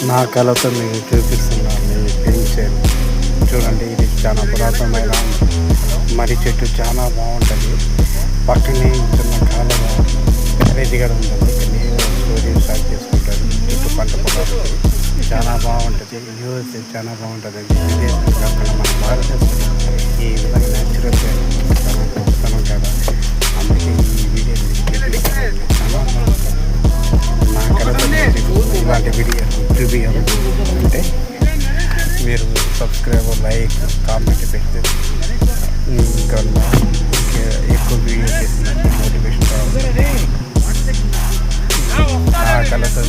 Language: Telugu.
నా కళతో మీకు చూపిస్తున్నాను ఈ పెన్షన్. చూడండి, ఇది చాలా పురాతనమైన మర్రి చెట్టు, చాలా బాగుంటుంది. పక్కనే చిన్న కాలువ క్యారేజీ కూడా ఉంటుంది. నేను స్టోరీ స్టార్ట్ చేసుకుంటాను. చుట్టూ పంట పొలాలు చాలా బాగుంటుంది. యూఎస్ చాలా బాగుంటుంది. విదేశం కాకుండా మన భారతదేశం ఈ విధంగా న్యాచురల్ చాలా గొప్పతనం కదా. అందుకే ఈ వీడియో చూపిస్తాను. చాలా బాగుంటుంది. నా కళతో ఇలాంటి వీడియో చూపించాలంటే మీరు సబ్స్క్రైబ్, లైక్, కామెంట్ పెడితే ఇంకా ఎక్కువ వీడియో చేసిన మోటివేషన్ కావాలి. నా కళతో